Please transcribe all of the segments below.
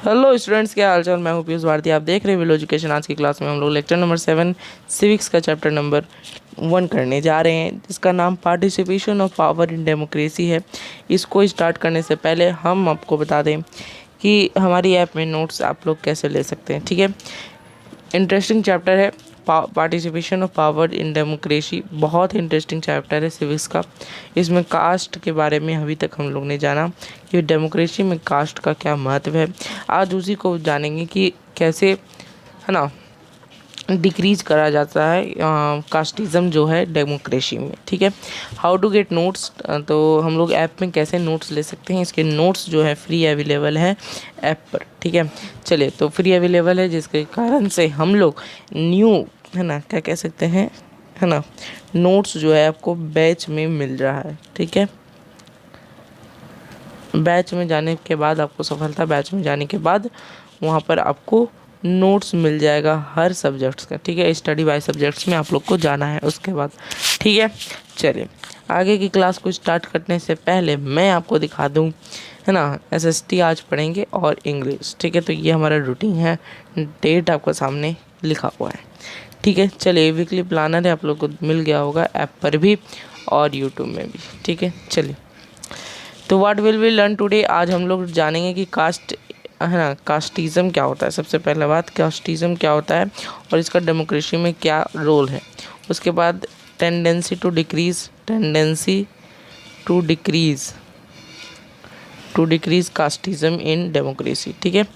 Hello students, क्या हाल चाल। मैं हूँ पीयूष भारती, आप देख रहे हैं विलो एजुकेशन। आज की क्लास में हम लोग लेक्चर नंबर 7 सिविक्स का चैप्टर नंबर 1 करने जा रहे हैं, जिसका नाम participation of power in democracy है। इसको स्टार्ट करने से पहले हम आपको बता दें कि हमारी ऐप में नोट्स आप लोग कैसे ले सकते हैं। ठीक है, इंटरेस्टिंग चैप्टर है participation of power in democracy. बहुत इंटरेस्टिंग चैप्टर है सिविक्स का। इसमें कास्ट के बारे में अभी तक हम लोग ने जाना कि डेमोक्रेसी में कास्ट का क्या महत्व है। आज उसी को जानेंगे कि कैसे, है ना, डिक्रीज करा जाता है कास्टिज़म जो है डेमोक्रेसी में। ठीक है, हाउ टू गेट नोट्स, तो हम लोग ऐप में कैसे नोट्स ले सकते हैं। इसके नोट्स जो है फ्री अवेलेबल है ऐप पर। ठीक है, चलिए, तो फ्री अवेलेबल है जिसके कारण से हम लोग न्यू, है ना, क्या कह सकते हैं, है ना, नोट्स जो है आपको बैच में मिल रहा है। ठीक है, बैच में जाने के बाद आपको सफलता बैच में जाने के बाद वहाँ पर आपको नोट्स मिल जाएगा हर सब्जेक्ट्स का। ठीक है, स्टडी बाय सब्जेक्ट्स में आप लोग को जाना है उसके बाद। ठीक है, चलिए आगे की क्लास को स्टार्ट करने से पहले मैं आपको दिखा दूँ, है ना, एसएसटी आज पढ़ेंगे और इंग्लिश। ठीक है, तो ये हमारा रूटीन है, डेट आपको सामने लिखा हुआ है। ठीक है, चलिए वीकली प्लानर है, आप लोग को मिल गया होगा ऐप पर भी और यूट्यूब में भी। ठीक है, चलिए, तो what will we learn today. आज हम लोग जानेंगे कि कास्ट, है ना, कास्टिज़म क्या होता है। सबसे पहले बात, कास्टिज़म क्या होता है और इसका डेमोक्रेसी में क्या रोल है। उसके बाद tendency to decrease casteism in democracy. ठीक है,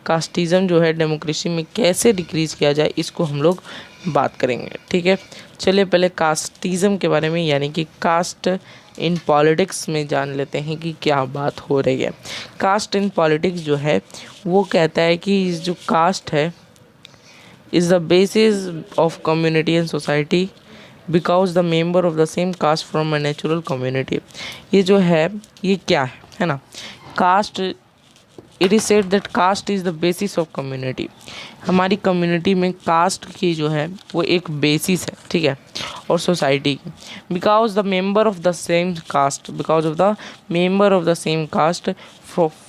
कास्टिज़म जो है डेमोक्रेसी में कैसे डिक्रीज़ किया जाए, इसको हम लोग बात करेंगे। ठीक है, चलिए पहले कास्टिज़म के बारे में, यानी कि कास्ट इन पॉलिटिक्स में जान लेते हैं कि क्या बात हो रही है। कास्ट इन पॉलिटिक्स जो है वो कहता है कि जो कास्ट है is the basis of community and society because the member of the same caste from a natural community. ये जो है ये क्या है ना, caste, it is said that caste is the basis of community. हमारी कम्युनिटी में कास्ट की जो है वो एक बेसिस है। ठीक है, और सोसाइटी की, because the member of the same caste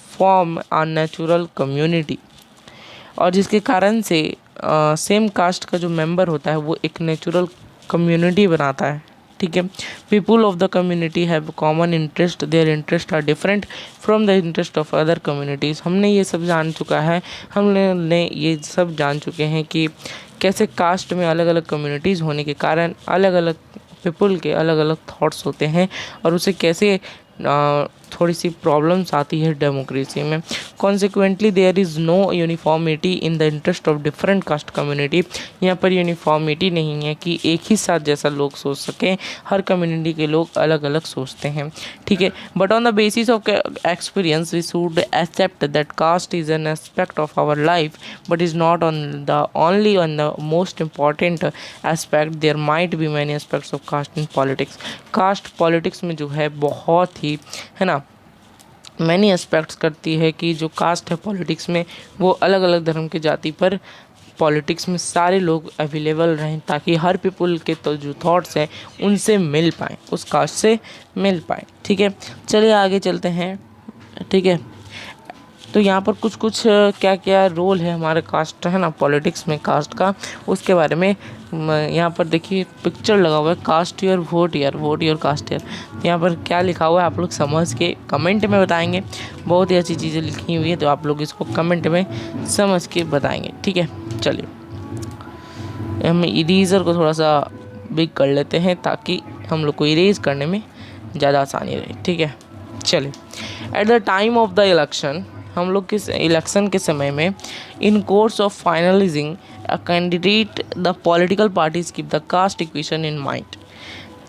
form a natural community. और जिसके कारण से सेम कास्ट का जो मेंबर होता है वो एक नेचुरल कम्युनिटी बनाता है। ठीक है, people of the community have common interest, their interest are different from the interest of other communities. हमने ये सब जान चुका है, हमने ये सब जान चुके हैं कि कैसे कास्ट में अलग अलग कम्युनिटीज़ होने के कारण अलग अलग पीपल के अलग अलग थॉट्स होते हैं और उसे कैसे थोड़ी सी प्रॉब्लम्स आती है डेमोक्रेसी में। Consequently there is no uniformity in the interest of different caste community. यहाँ पर यूनिफॉर्मिटी नहीं है कि एक ही साथ जैसा लोग सोच सकें, हर कम्युनिटी के लोग अलग अलग सोचते हैं। ठीक है, but on the basis of experience we should accept that caste is an aspect of our life but is not only on the most important aspect. There might be many aspects of caste in politics. Caste politics में जो है बहुत ही, है ना, many aspects करती है कि जो कास्ट है पॉलिटिक्स में वो अलग अलग धर्म के जाति पर पॉलिटिक्स में सारे लोग अवेलेबल रहें, ताकि हर पीपल के तो जो थॉट्स हैं उनसे मिल पाएँ, उस कास्ट से मिल पाएँ। ठीक है, चलिए आगे चलते हैं। ठीक है, तो यहाँ पर कुछ क्या क्या रोल है हमारे कास्ट, है ना, पॉलिटिक्स में कास्ट का, उसके बारे में यहाँ पर देखिए पिक्चर लगा हुआ है, caste your vote your caste your. यहाँ पर क्या लिखा हुआ है आप लोग समझ के कमेंट में बताएंगे। बहुत ही अच्छी चीज़ें लिखी हुई है, तो आप लोग इसको कमेंट में समझ के बताएंगे। ठीक है, चलिए हम इरेजर को थोड़ा सा बिग कर लेते हैं ताकि हम लोग को इरेज करने में ज़्यादा आसानी रहे। ठीक है, चलिए, at the time of the election, हम लोग किस इलेक्शन के समय में, in course of finalising a candidate the political parties keep the caste equation in mind.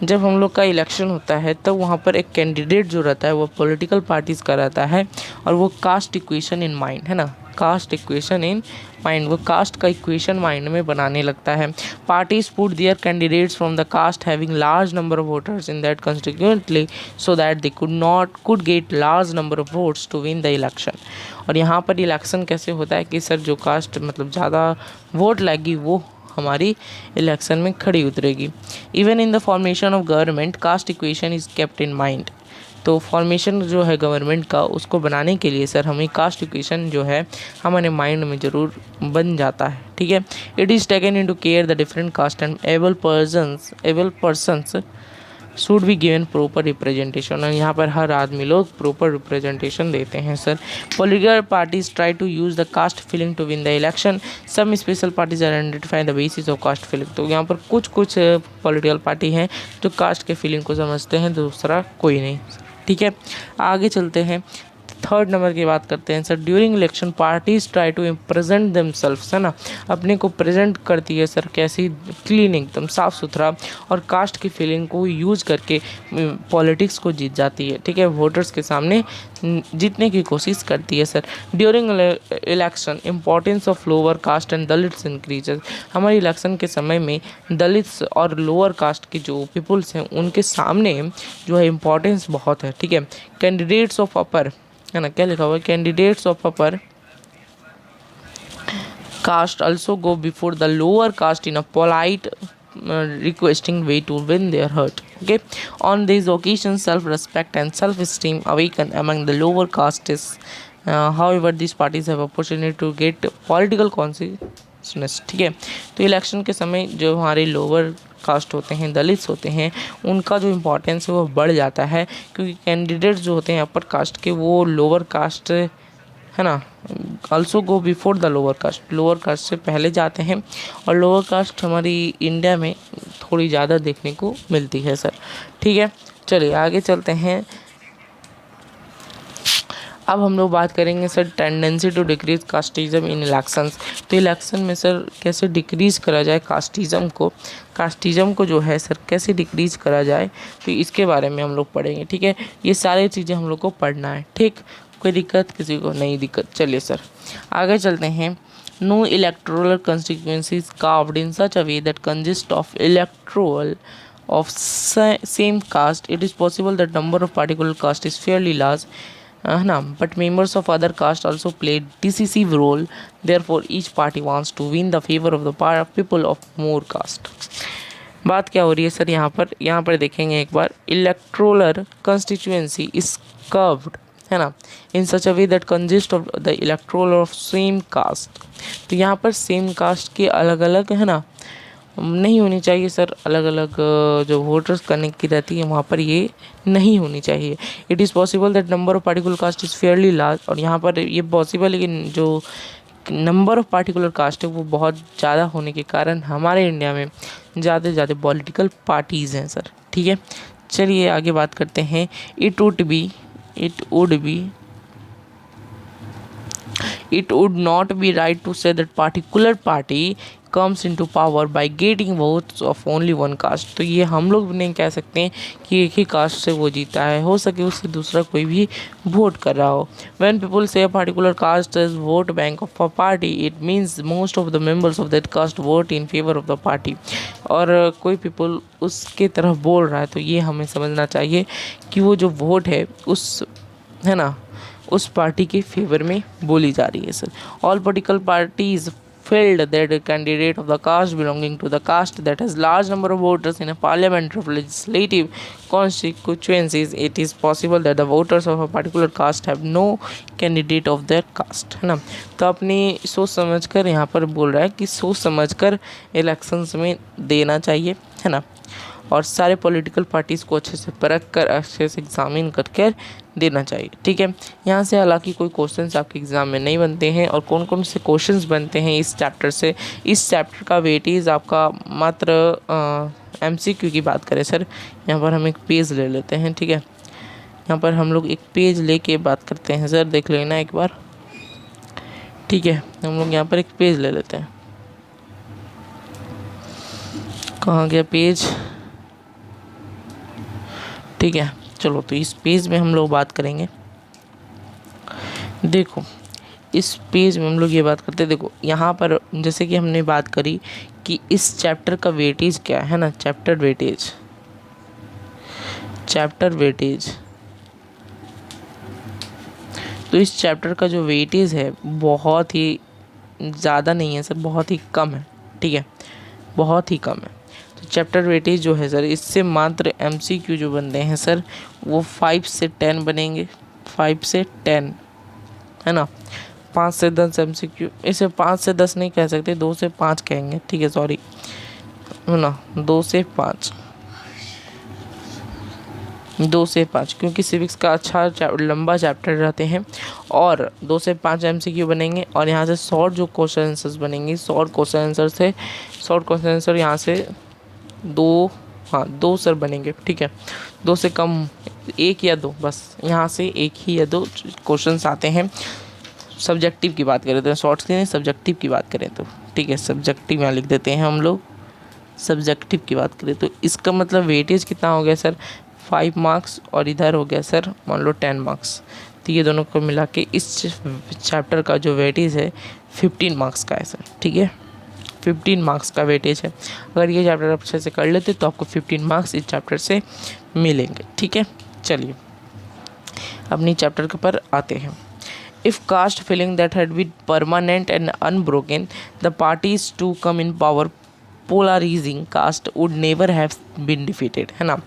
जब हम लोग का इलेक्शन होता है तब वहाँ पर एक कैंडिडेट जो रहता है वो पॉलिटिकल पार्टीज़ का रहता है और वो कास्ट इक्वेशन इन माइंड, है ना, कास्ट इक्वेशन इन माइंड, वो कास्ट का इक्वेशन माइंड में बनाने लगता है। Parties put their candidates from the caste having large number of voters in that constituency so that they could get large number of votes to win the election. और यहाँ पर election कैसे होता है कि सर जो कास्ट मतलब ज़्यादा वोट लाएगी वो हमारी इलेक्शन में खड़ी उतरेगी। Even in the formation of government cast equation is kept in mind. तो फॉर्मेशन जो है गवर्नमेंट का, उसको बनाने के लिए सर हमें कास्ट इक्वेशन जो है हमारे माइंड में ज़रूर बन जाता है, ठीक है। It is taken into care the different caste and able persons should be given proper representation, और यहाँ पर हर आदमी लोग प्रॉपर रिप्रेजेंटेशन देते हैं sir. Political parties try to use the caste feeling to win the election, some special parties are identify the basis of caste feeling. तो यहाँ पर कुछ पॉलिटिकल पार्टी हैं जो कास्ट के फीलिंग को समझते हैं, दूसरा कोई नहीं, ठीक है। आगे चलते हैं, थर्ड नंबर की बात करते हैं sir. During election parties try to present themselves, है ना, अपने को प्रेजेंट करती है सर कैसी, क्लीन, एकदम साफ़ सुथरा, और कास्ट की फीलिंग को यूज़ करके पॉलिटिक्स को जीत जाती है, ठीक है, वोटर्स के सामने जीतने की कोशिश करती है sir. During election importance of lower caste and Dalits increases, हमारे इलेक्शन के समय में दलित्स और लोअर कास्ट के जो पीपल्स हैं उनके सामने जो है इम्पोर्टेंस बहुत है, ठीक है। कैंडिडेट्स ऑफ अपर, है ना, क्या लिखा हुआ है, candidates of upper caste also go before the lower caste in a polite requesting way to win their heart, okay। On these occasions self-respect and self-esteem awaken among the lower castes, however these parties have opportunity to get political consciousness, ठीक है। तो election के समय जो हमारे lower caste होते हैं, Dalits होते हैं, उनका जो इम्पोर्टेंस है वो बढ़ जाता है, क्योंकि कैंडिडेट्स जो होते हैं अपर कास्ट के वो लोअर कास्ट, है ना, also go before the lower caste, lower caste से पहले जाते हैं, और लोअर कास्ट हमारी इंडिया में थोड़ी ज़्यादा देखने को मिलती है सर, ठीक है। चलिए आगे चलते हैं। अब हम लोग बात करेंगे sir tendency to decrease casteism in elections. तो इलेक्शन में सर कैसे डिक्रीज करा जाए कास्टिज्म को जो है सर कैसे डिक्रीज करा जाए, तो इसके बारे में हम लोग पढ़ेंगे, ठीक है। ये सारी चीज़ें हम लोग को पढ़ना है, ठीक, कोई दिक्कत किसी को नहीं दिक्कत। चलिए सर आगे चलते हैं। No electoral constituencies carved in such a way that consist of electoral of same caste, it is possible that number of particular caste is fairly large, है ना, but members of other caste also play decisive role, therefore each party wants to win the favor of the people of more caste। बात क्या हो रही है sir, यहाँ पर देखेंगे एक बार, इलेक्टोरल कंस्टिट्यूएंसी इज कर्व्ड, है ना, in such a way that consist of the electoral of same caste. तो यहाँ पर सेम कास्ट के अलग अलग, है ना, नहीं होनी चाहिए सर, अलग अलग जो वोटर्स करने की रहती है वहाँ पर ये नहीं होनी चाहिए। It is possible that number of particular caste is fairly large, और यहाँ पर ये पॉसिबल है कि जो नंबर ऑफ पार्टिकुलर कास्ट है वो बहुत ज़्यादा होने के कारण हमारे इंडिया में ज़्यादा से ज़्यादा पॉलिटिकल पार्टीज़ हैं सर, ठीक है। चलिए आगे बात करते हैं। It would not be right to say that particular party comes into power by getting votes of only one caste। तो ये हम लोग नहीं कह सकते हैं कि एक ही कास्ट से वो जीता है, हो सके उससे दूसरा कोई भी वोट कर रहा हो। When people say a particular caste is vote bank of a party, it means most of the members of that caste vote in favor of the party। और कोई पीपल उसके तरफ बोल रहा है तो ये हमें समझना चाहिए कि वो जो वोट है उस, है ना, उस पार्टी के फेवर में बोली जा रही है sir. All political parties felt that a candidate of the caste belonging to the caste that has large number of voters in a parliamentary of legislative constituencies, it is possible that the voters of a particular caste have no candidate of their caste, है ना। तो अपनी सोच समझकर यहाँ पर बोल रहा है कि सोच समझकर इलेक्शंस में देना चाहिए, है ना, और सारे पॉलिटिकल पार्टीज़ को अच्छे से परख कर अच्छे से एग्जामिन करके देना चाहिए, ठीक है। यहाँ से हालांकि कोई क्वेश्चंस आपके एग्ज़ाम में नहीं बनते हैं, और कौन कौन से क्वेश्चंस बनते हैं इस चैप्टर से, इस चैप्टर का वेटेज आपका मात्र MCQ की बात करें सर, यहाँ पर हम एक पेज ले लेते हैं, ठीक है। यहाँ पर हम लोग एक पेज लेके बात करते हैं सर, देख लेना एक बार, ठीक है। हम लोग यहाँ पर एक पेज ले लेते हैं, कहाँ गया पेज, ठीक है। चलो तो इस पेज में हम लोग बात करेंगे। देखो इस पेज में हम लोग ये बात करते हैं, देखो यहाँ पर जैसे कि हमने बात करी कि इस चैप्टर का वेटेज क्या है ना, चैप्टर वेटेज। तो इस चैप्टर का जो वेटेज है बहुत ही ज़्यादा नहीं है सर, बहुत ही कम है, ठीक है, बहुत ही कम है। तो चैप्टर वेटेज जो है सर, इससे मात्र MCQ जो बनते हैं सर वो 5 से 10 बनेंगे, 5 से 10, है ना। 5 से 10 MCQ, इसे 5 से 10 नहीं कह सकते, 2 से 5 कहेंगे, ठीक है, सॉरी, है ना, 2 से 5, 2 से 5, क्योंकि सिविक्स का अच्छा लंबा चैप्टर रहते हैं, और 2 से 5 MCQ बनेंगे, और यहाँ से शॉर्ट जो क्वेश्चन आंसर्स बनेंगे, शॉर्ट क्वेश्चन आंसर से, शॉर्ट क्वेश्चन आंसर यहाँ से 2, हाँ 2 सर बनेंगे, ठीक है, 2 से कम 1 या 2, बस यहाँ से 1 ही या 2 क्वेश्चंस आते हैं। सब्जेक्टिव की बात करें तो, शॉर्ट्स की नहीं, सब्जेक्टिव की बात करें तो, ठीक है, सब्जेक्टिव यहाँ लिख देते हैं हम लोग। सब्जेक्टिव की बात करें तो इसका मतलब वेटेज कितना हो गया सर, 5 मार्क्स, और इधर हो गया सर मान लो 10 मार्क्स, तो ये दोनों को मिला के इस चैप्टर का जो वेटेज है 15 मार्क्स का है सर, ठीक है, 15 मार्क्स का वेटेज है। अगर ये चैप्टर आप अच्छे से कर लेते तो आपको 15 मार्क्स इस चैप्टर से मिलेंगे, ठीक है। चलिए अपनी चैप्टर के पर आते हैं। If caste feeling that had been permanent and unbroken, the parties to come in power polarizing caste would never have been defeated, है ना।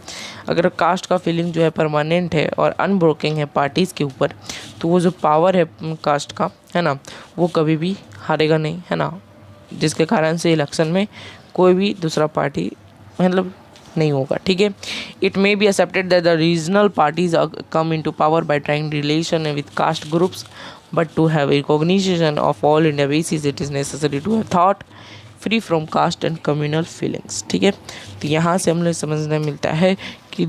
अगर कास्ट का फीलिंग जो है परमानेंट है और अनब्रोकन है पार्टीज़ के ऊपर, तो वो जो पावर है कास्ट का, है ना, वो कभी भी हारेगा नहीं, है ना, जिसके कारण से इलेक्शन में कोई भी दूसरा पार्टी मतलब नहीं होगा, ठीक है। It may be accepted that the regional parties come into power by trying relation with caste groups, but to have recognition of all India basis it is necessary to have thought free from caste and communal feelings, ठीक है। तो यहाँ से हम लोग समझने मिलता है कि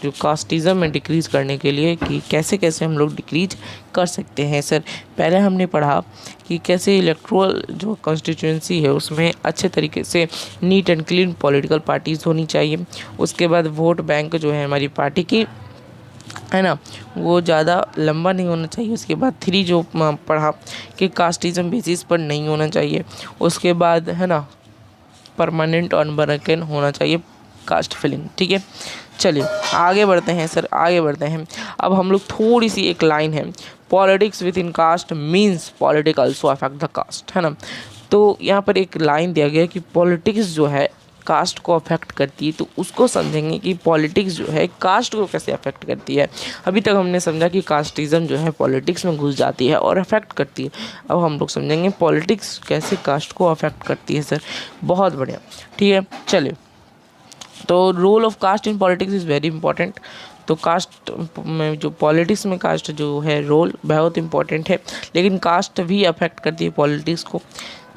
जो कास्टिज़म में डिक्रीज़ करने के लिए कि कैसे कैसे हम लोग डिक्रीज कर सकते हैं सर। पहले हमने पढ़ा कि कैसे इलेक्ट्रोल जो कॉन्स्टिट्यूंसी है उसमें अच्छे तरीके से neat and clean political parties होनी चाहिए। उसके बाद वोट बैंक जो है हमारी पार्टी की, है ना, वो ज़्यादा लंबा नहीं होना चाहिए। उसके बाद 3 जो पढ़ा कि कास्टिज़म बेसिस पर नहीं होना चाहिए। उसके बाद, है ना, परमानेंट और अनब्रोकन होना चाहिए कास्ट फीलिंग, ठीक है। चलिए आगे बढ़ते हैं सर, आगे बढ़ते हैं। अब हम लोग थोड़ी सी एक लाइन है, politics within caste means politics also affect the caste, है ना। तो यहाँ पर एक लाइन दिया गया कि पॉलिटिक्स जो है कास्ट को अफेक्ट करती है, तो उसको समझेंगे कि पॉलिटिक्स जो है कास्ट को कैसे अफेक्ट करती है। अभी तक हमने समझा कि कास्टिज़म जो है पॉलिटिक्स में घुस जाती है और अफेक्ट करती है। अब हम लोग समझेंगे पॉलिटिक्स कैसे कास्ट को अफेक्ट करती है सर। बहुत बढ़िया, ठीक है। चलिए, तो role of caste in politics is very important. तो कास्ट में जो पॉलिटिक्स में कास्ट जो है रोल बहुत इंपॉर्टेंट है, लेकिन कास्ट भी अफेक्ट करती है पॉलिटिक्स को,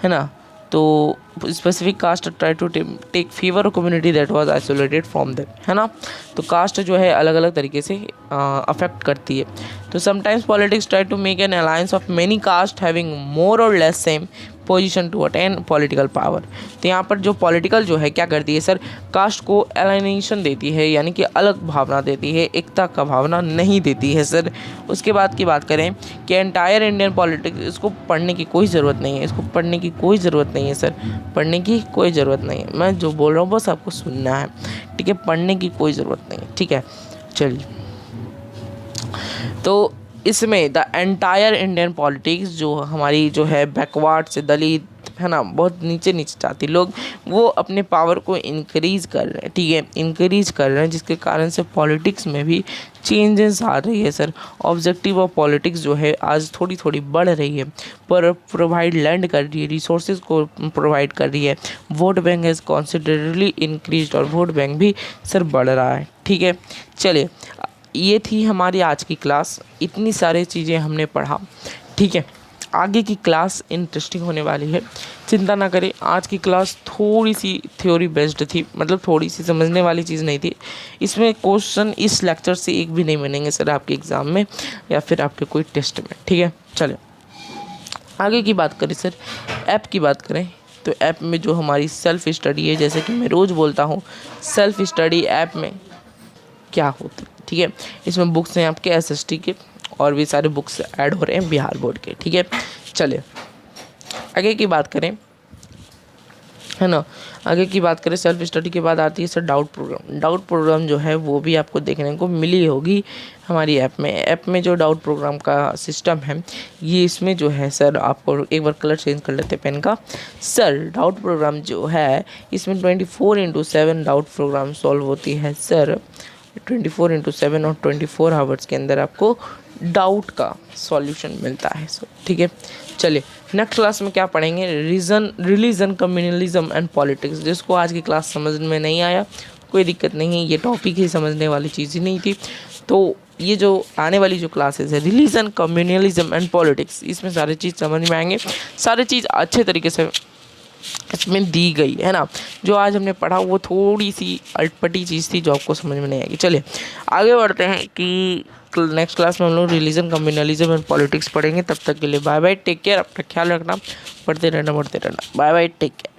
है ना। तो specific caste try to take favour community that was isolated from them, है ना। तो कास्ट जो है अलग अलग तरीके से अफेक्ट करती है। तो sometimes politics try to make an alliance of many caste having more और less same position to attain political power. तो यहाँ पर जो पॉलिटिकल जो है क्या करती है सर, कास्ट को एलाइनेशन देती है, यानी कि अलग भावना देती है, एकता का भावना नहीं देती है सर। उसके बाद की बात करें कि एंटायर इंडियन पॉलिटिक्स, इसको पढ़ने की कोई ज़रूरत नहीं है, इसको पढ़ने की कोई ज़रूरत नहीं है सर, पढ़ने की कोई ज़रूरत नहीं है। मैं जो बोल रहा हूँ बस आपको सुनना है, ठीक है, पढ़ने की कोई ज़रूरत नहीं है, ठीक है। चलिए, तो इसमें द एंटायर इंडियन पॉलिटिक्स जो हमारी जो है बैकवर्ड से दलित, है ना, बहुत नीचे जाति लोग, वो अपने पावर को इंक्रीज कर रहे हैं, ठीक है, इंक्रीज कर रहे हैं, जिसके कारण से पॉलिटिक्स में भी चेंजेस आ रही है सर। ऑब्जेक्टिव ऑफ पॉलिटिक्स जो है आज थोड़ी थोड़ी बढ़ रही है, पर प्रोवाइड लैंड कर रही है, रिसोर्सेज को प्रोवाइड कर रही है। वोट बैंक हैज़ कॉन्सिडरेबली इंक्रीज, और वोट बैंक भी सर बढ़ रहा है, ठीक है। चलिए, ये थी हमारी आज की क्लास, इतनी सारी चीज़ें हमने पढ़ा, ठीक है। आगे की क्लास इंटरेस्टिंग होने वाली है, चिंता ना करें। आज की क्लास थोड़ी सी थ्योरी बेस्ड थी, मतलब थोड़ी सी समझने वाली चीज़ नहीं थी। इसमें क्वेश्चन इस लेक्चर से एक भी नहीं बनेंगे सर आपके एग्ज़ाम में या फिर आपके कोई टेस्ट में, ठीक है। चलिए आगे की बात करें सर, ऐप की बात करें तो ऐप में जो हमारी सेल्फ स्टडी है, जैसे कि मैं रोज़ बोलता हूँ, सेल्फ स्टडी ऐप में क्या होती है, ठीक है। इसमें बुक्स हैं आपके SST के, और भी सारे बुक्स ऐड हो रहे हैं बिहार बोर्ड के, ठीक है। चलिए आगे की बात करें है ना। आगे की बात करें सेल्फ स्टडी के बाद आती है sir doubt programme. Doubt programme जो है वो भी आपको देखने को मिली होगी हमारी ऐप में जो डाउट प्रोग्राम का सिस्टम है ये इसमें जो है सर आपको एक बार कलर चेंज कर लेते हैं पेन का। सर डाउट प्रोग्राम जो है इसमें 24/7 डाउट प्रोग्राम सॉल्व होती है सर। 24/7 और 24 आवर्स के अंदर आपको डाउट का सॉल्यूशन मिलता है सर, ठीक है। चलिए नेक्स्ट क्लास में क्या पढ़ेंगे, रिलीजन कम्युनलिज्म एंड पॉलिटिक्स। जिसको आज की क्लास समझ में नहीं आया कोई दिक्कत नहीं है, ये टॉपिक ही समझने वाली चीज़ ही नहीं थी। तो ये जो आने वाली जो क्लासेस है रिलीजन कम्युनलिज्म एंड पॉलिटिक्स, इसमें सारी चीज़ समझ में आएंगे, सारी चीज़ अच्छे तरीके से इसमें दी गई है ना। जो आज हमने पढ़ा वो थोड़ी सी अटपटी चीज़ थी जो आपको समझ में नहीं आएगी। चलिए आगे बढ़ते हैं कि नेक्स्ट क्लास में हम लोग रिलीजन कम्युनलिज्म एंड पॉलिटिक्स पढ़ेंगे। तब तक के लिए बाय बाय, टेक केयर, अपना ख्याल रखना, पढ़ते रहना, बाय बाय, टेक केयर।